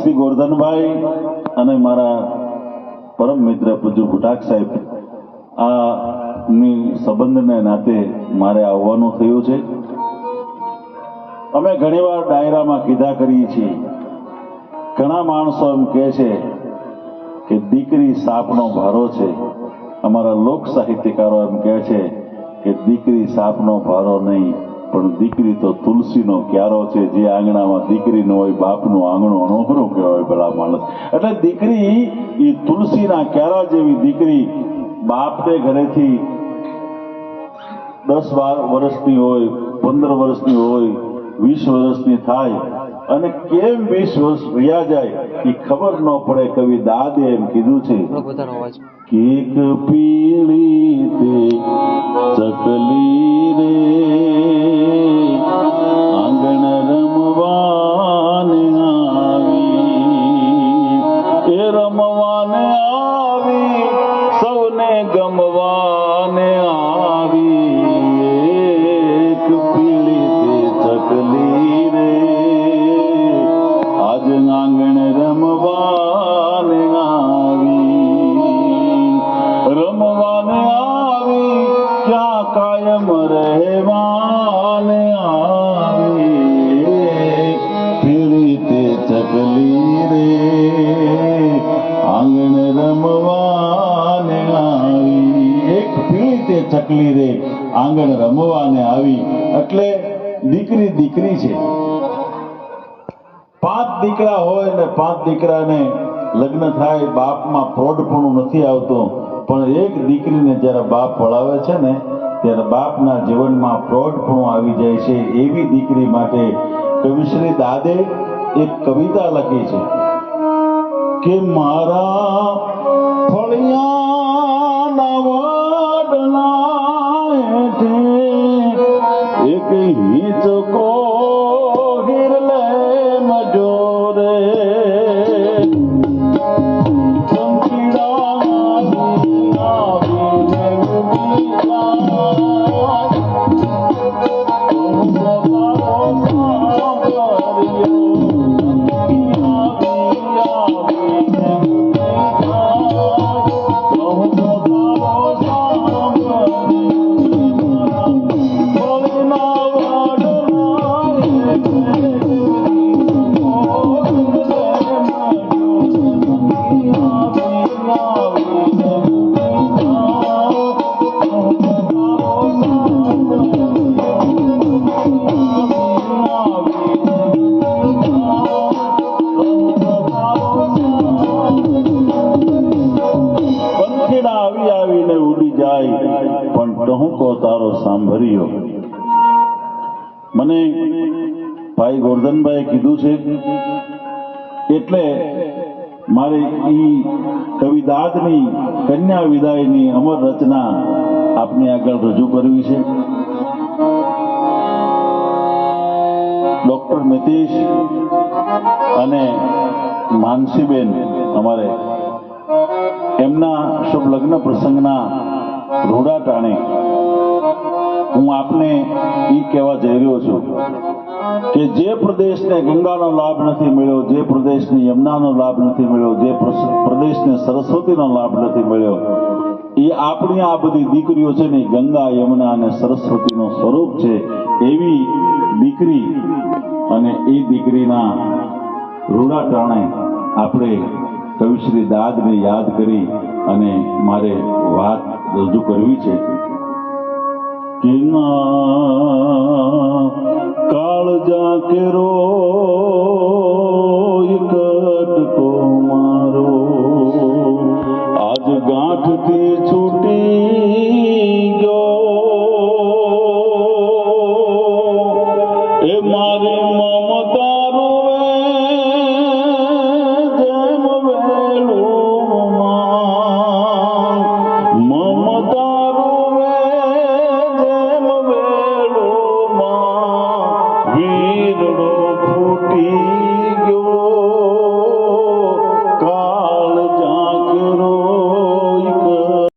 SP Gordhanbhai અને મારા પરમ મિત્ર પૂજ્ય ભુટાક સાહેબ આ સંબંધને નાતે મારે આવવાનું થયું છે. અમે ઘણીવાર ડાયરામાં કીધા કરીએ છીએ. ઘણા માણસો એમ કહે છે કે દીકરી સાપનો ભારો છે. અમારા લોક સાહિત્યકારો એમ કહે છે કે દીકરી સાપનો ભારો નહીં, પણ દીકરી તો તુલસીનો ક્યારો છે. જે આંગણામાં દીકરી ન હોય બાપનું આંગણું અનોખરું કહેવાય ભલા માણસ. એટલે દીકરી એ તુલસીના ક્યારા જેવી દીકરી બાપને ઘરેથી 10-12 વર્ષની હોય, 15 વર્ષની હોય, 20 વર્ષની થાય અને કેમ 20 વર્ષ રહ્યા જાય એ ખબર ન પડે. કવિ દાદે એમ કીધું છે કે એક પીળી તે ચકલી રે આંગણ રમવાને આવી, એ રમવાને આવી સૌને ગમવાને આવી. એક પીળી તે ચકલી રે આજ આંગણ રમવાને આવી, રમવાને આવી ક્યાં કાયમ રહેવાને આવી. પીળી તે ચકલી રે આંગણ રમવાને આવી. એક પીળી તે ચકલી રે આંગણ રમવાને આવી. એટલે દીકરી દીકરી છે. 5 દીકરા હોય ને 5 દીકરાને લગ્ન થાય, બાપમાં પ્રૌઢપણું નથી આવતું, પણ એક દીકરીને જ્યારે બાપ પળાવે છે ને ત્યારે બાપના જીવનમાં પ્રૌઢપણું આવી જાય છે. એવી દીકરી માટે કવિશ્રી દાદે એક કવિતા લખી છે કે મારા ફળિયાના વાડલા હેઠે એક હિંચકો હિરલે મજોરે સાંભળ્યો. મને ભાઈ ગોરધનભાઈ કીધું છે એટલે મારે ઈ કવિદાદની કન્યા વિદાયની અમર રચના આપની આગળ રજૂ કરવી છે. ડોક્ટર મિતેશ અને માનસીબેન અમારે એમના શુભ લગ્ન પ્રસંગના રૂડા ટાણે હું આપને એ કહેવા જઈ રહ્યો છું કે જે પ્રદેશને ગંગાનો લાભ નથી મળ્યો, જે પ્રદેશને યમુનાનો લાભ નથી મળ્યો, જે પ્રદેશને સરસ્વતીનો લાભ નથી મળ્યો, એ આપણી આ બધી દીકરીઓ છે ને ગંગા, યમુના અને સરસ્વતીનું સ્વરૂપ છે. એવી દીકરી અને એ દીકરીના રૂડા ટાણે આપણે કવિશ્રી દાદને યાદ કરી અને મારે વાત રજૂ કરવી છે. કાળજા કેરો